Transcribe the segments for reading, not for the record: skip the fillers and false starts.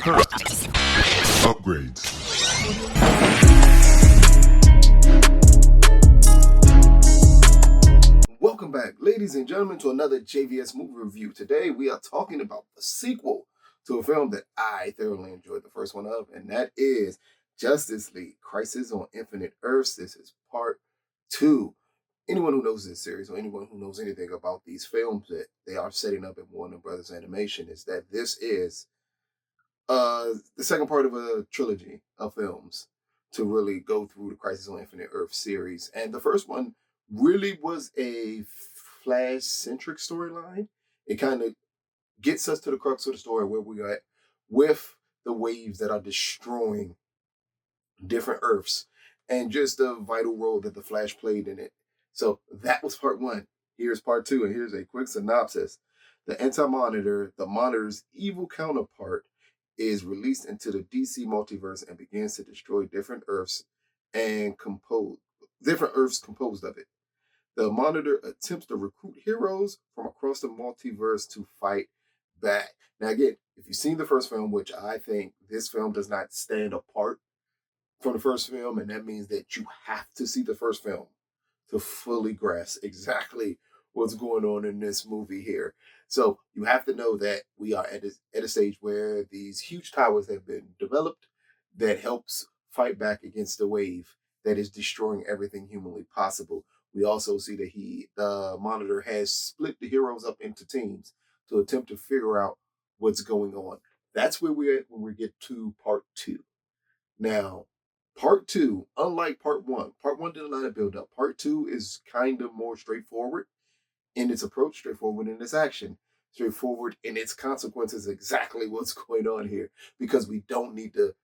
Upgrades. Welcome back, ladies and gentlemen, to another JVS movie review. Today we are talking about the sequel to a film that I thoroughly enjoyed the first one of, and that is Justice League Crisis on Infinite Earths. This is part 2. Anyone who knows this series or anyone who knows anything about these films that they are setting up at Warner Brothers Animation is that this is the second part of a trilogy of films to really go through the Crisis on Infinite Earth series. And the first one really was a Flash-centric storyline. It kind of gets us to the crux of the story where we are at with the waves that are destroying different Earths and just the vital role that the Flash played in it. So that was part 1. Here's part 2, and here's a quick synopsis. The Anti-Monitor, the Monitor's evil counterpart, is released into the DC Multiverse and begins to destroy different Earths composed of it. The Monitor attempts to recruit heroes from across the multiverse to fight back. Now, again, if you've seen the first film, which I think this film does not stand apart from the first film, and that means that you have to see the first film to fully grasp exactly what's going on in this movie here. So you have to know that we are at a stage where these huge towers have been developed that helps fight back against the wave that is destroying everything humanly possible. We also see that the Monitor has split the heroes up into teams to attempt to figure out what's going on. That's where we're at when we get to part 2. Now, part 2, unlike part 1 did a lot of build up. Part 2 is kind of more straightforward in its approach, straightforward in its action, straightforward in its consequences, exactly what's going on here, because we don't need to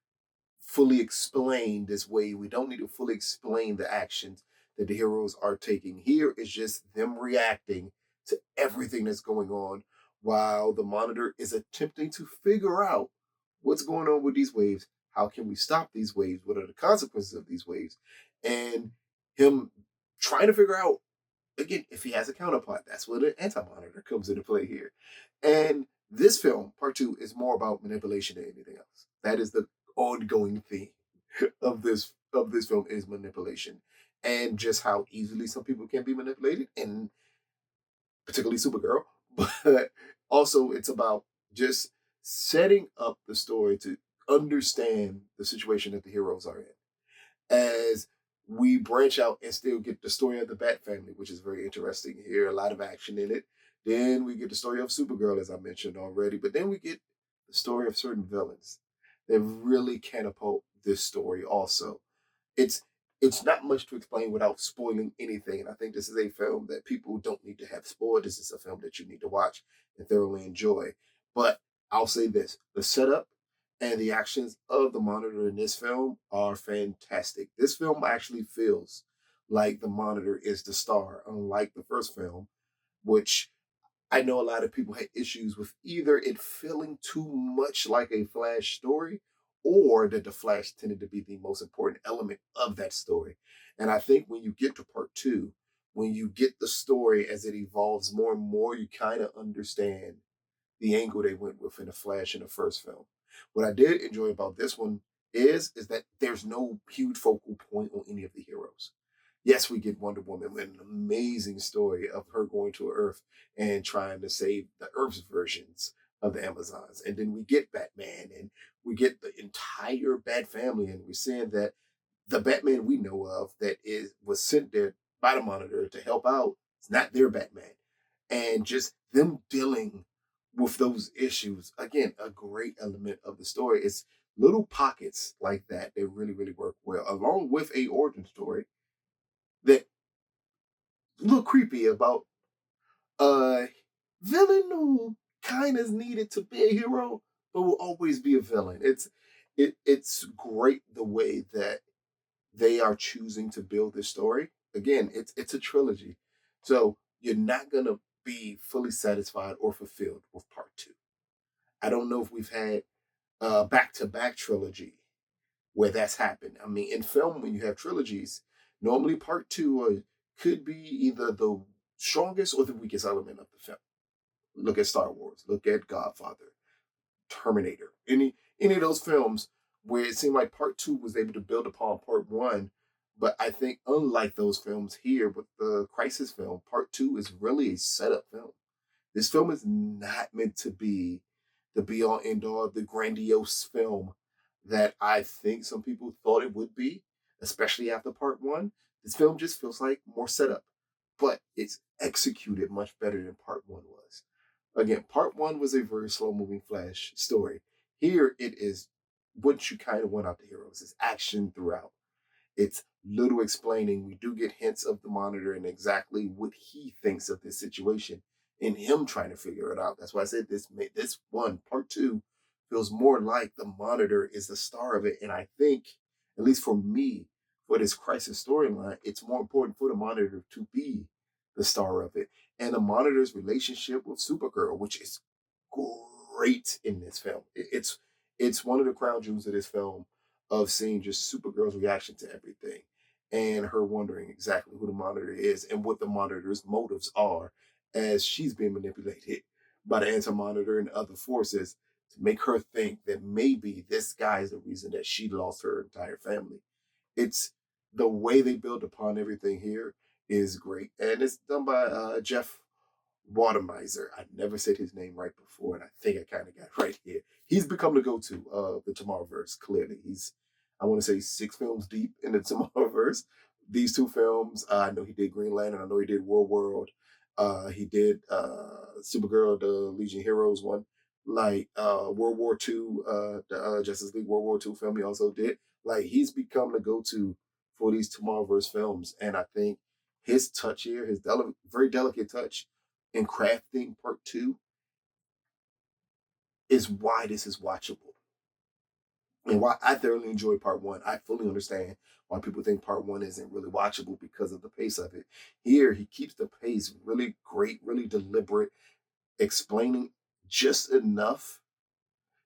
fully explain this way. We don't need to fully explain the actions that the heroes are taking. Here is just them reacting to everything that's going on while the Monitor is attempting to figure out what's going on with these waves. How can we stop these waves? What are the consequences of these waves? And him trying to figure out, again, if he has a counterpart. That's where the Anti-Monitor comes into play here. And this film, part 2, is more about manipulation than anything else. That is the ongoing theme of this film, is manipulation. And just how easily some people can be manipulated, and particularly Supergirl. But also it's about just setting up the story to understand the situation that the heroes are in. As we branch out and still get the story of the Bat family, which is very interesting here, a lot of action in it. Then we get the story of Supergirl, as I mentioned already, but then we get the story of certain villains that really catapult this story also. It's not much to explain without spoiling anything, and I think this is a film that people don't need to have spoiled. This is a film that you need to watch and thoroughly enjoy. But I'll say this, the setup and the actions of the Monitor in this film are fantastic. This film actually feels like the Monitor is the star, unlike the first film, which I know a lot of people had issues with either it feeling too much like a Flash story or that the Flash tended to be the most important element of that story. And I think when you get to part 2, when you get the story as it evolves more and more, you kind of understand the angle they went with in the Flash in the first film. What I did enjoy about this one is that there's no huge focal point on any of the heroes. Yes, we get Wonder Woman with an amazing story of her going to Earth and trying to save the Earth's versions of the Amazons. And then we get Batman, and we get the entire Bat family, and we're seeing that the Batman we know of that was sent there by the Monitor to help out, it's not their Batman. And just them dealing with those issues, again, a great element of the story. It's little pockets like that that really, really work well, along with a origin story that a little creepy about a villain who kind of needed to be a hero, but will always be a villain. It's great the way that they are choosing to build this story. Again, it's a trilogy, so you're not gonna be fully satisfied or fulfilled with part 2. I don't know if we've had a back-to-back trilogy where that's happened. I mean, in film, when you have trilogies, normally part 2 could be either the strongest or the weakest element of the film. Look at Star Wars. Look at Godfather, Terminator. any of those films where it seemed like part two was able to build upon part one. But I think unlike those films here with the Crisis film, part two is really a setup film. This film is not meant to be the be all end all, the grandiose film that I think some people thought it would be, especially after part one. This film just feels like more setup, but it's executed much better than part one was. Again, part one was a very slow moving flash story. Here it is what you kind of want out the heroes. It's action throughout. It's little explaining. We do get hints of the monitor and exactly what he thinks of this situation and him trying to figure it out. That's why I said this one, part two, feels more like the monitor is the star of it. And I think, at least for me, for this crisis storyline, it's more important for the monitor to be the star of it. And the monitor's relationship with Supergirl, which is great in this film. It's one of the crown jewels of this film of seeing just Supergirl's reaction to everything and her wondering exactly who the monitor is and what the monitor's motives are as she's being manipulated by the anti-monitor and other forces to make her think that maybe this guy is the reason that she lost her entire family. It's the way they build upon everything here is great. And it's done by Jeff Wamester. I never said his name right before, and I think I kind of got it right here. He's become the go-to of the Tomorrowverse. Clearly, he's I want to say 6 films deep in the Tomorrowverse. These 2 films, I know he did Green Lantern. I know he did World. He did Supergirl, the Legion of Heroes one, like World War II, the Justice League World War II film. He also did. Like he's become the go-to for these Tomorrowverse films, and I think his touch here, his very delicate touch in crafting part two is why this is watchable. And why I thoroughly enjoy part one. I fully understand why people think part one isn't really watchable because of the pace of it. Here, he keeps the pace really great, really deliberate, explaining just enough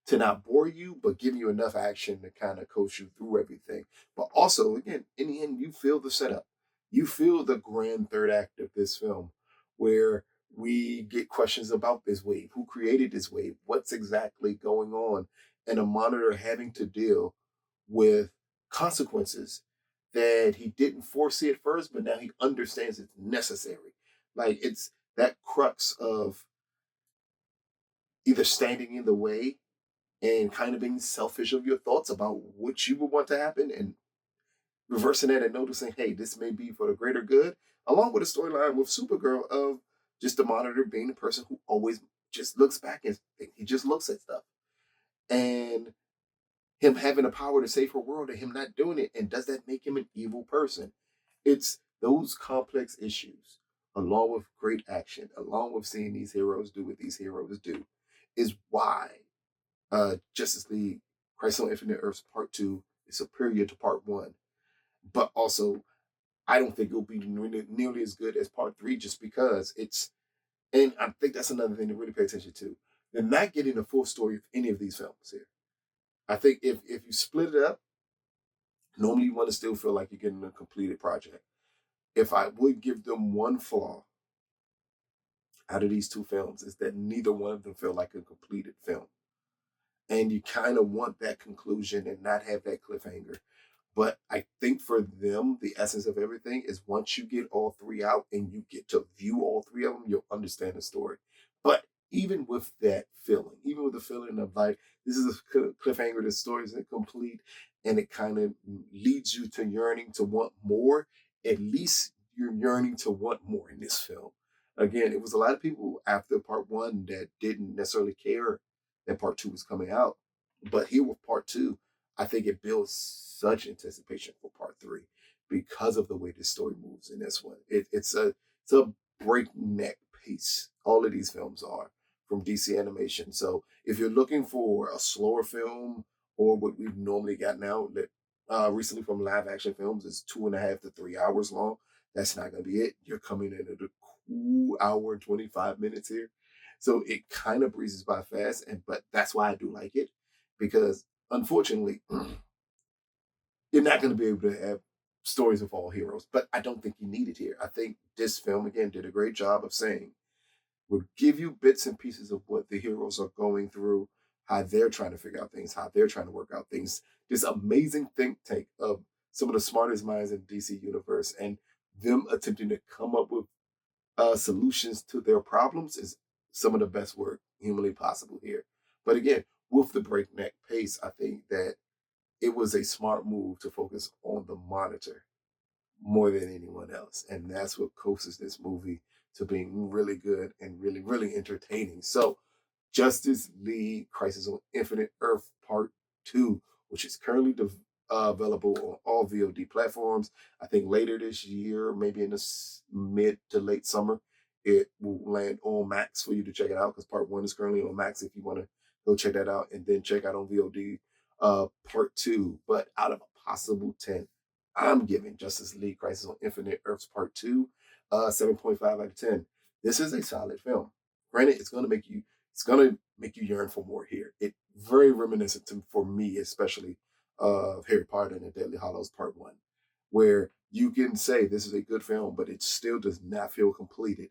to not bore you, but give you enough action to kind of coach you through everything. But also, again, in the end, you feel the setup. You feel the grand third act of this film where we get questions about this wave. Who created this wave? What's exactly going on? And a monitor having to deal with consequences that he didn't foresee at first, but now he understands it's necessary. Like it's that crux of either standing in the way and kind of being selfish of your thoughts about what you would want to happen and reversing that and noticing, hey, this may be for the greater good, along with a storyline with Supergirl of just the monitor being the person who always just looks back and he just looks at stuff. And him having the power to save her world and him not doing it. And does that make him an evil person? It's those complex issues, along with great action, along with seeing these heroes do what these heroes do, is why Justice League Crisis on Infinite Earths Part 2 is superior to Part 1. But also, I don't think it'll be nearly as good as Part 3 just because it's, and I think that's another thing to really pay attention to. They're not getting the full story of any of these films here. I think if you split it up, normally you want to still feel like you're getting a completed project. If I would give them one flaw out of these 2 films, is that neither one of them feel like a completed film. And you kind of want that conclusion and not have that cliffhanger. But I think for them, the essence of everything is once you get all 3 out and you get to view all 3 of them, you'll understand the story. But even with that feeling, even with the feeling of like, this is a cliffhanger, the story isn't complete, and it kind of leads you to yearning to want more, at least you're yearning to want more in this film. Again, it was a lot of people after part 1 that didn't necessarily care that part 2 was coming out. But here with part 2, I think it builds such anticipation for part 3 because of the way this story moves in this one. It's a breakneck pace. All of these films are from DC Animation. So if you're looking for a slower film or what we've normally got now that recently from live action films is 2.5 to 3 hours long, that's not going to be it. You're coming in at a cool hour and 25 minutes here. So it kind of breezes by fast, but that's why I do like it because unfortunately, you're not going to be able to have stories of all heroes, but I don't think you need it here. I think this film, again, did a great job of saying, we'll give you bits and pieces of what the heroes are going through how they're trying to figure out things, how they're trying to work out things. This amazing think tank of some of the smartest minds in DC Universe and them attempting to come up with solutions to their problems is some of the best work humanly possible here. But again, with the breakneck pace, I think that it was a smart move to focus on the Monitor more than anyone else. And that's what coaxes this movie to being really good and really, really entertaining. So, Justice League Crisis on Infinite Earth Part 2, which is currently available on all VOD platforms. I think later this year, maybe in the mid to late summer, it will land on Max for you to check it out because Part 1 is currently on Max if you want to go check that out and then check out on VOD Part 2. But out of a possible 10, I'm giving Justice League Crisis on Infinite Earths Part 2 7.5 out of 10. This is a solid film. Granted, it's going to make you yearn for more here. It very reminiscent for me, especially of Harry Potter and the Deathly Hallows Part 1, where you can say this is a good film, but it still does not feel completed.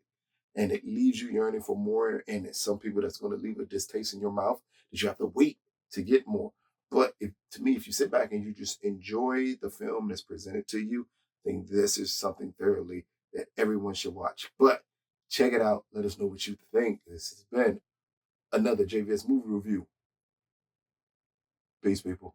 And it leaves you yearning for more. And it's some people that's going to leave a distaste in your mouth that you have to wait to get more. But to me, if you sit back and you just enjoy the film that's presented to you, I think this is something thoroughly that everyone should watch. But check it out. Let us know what you think. This has been another JVS movie review. Peace, people.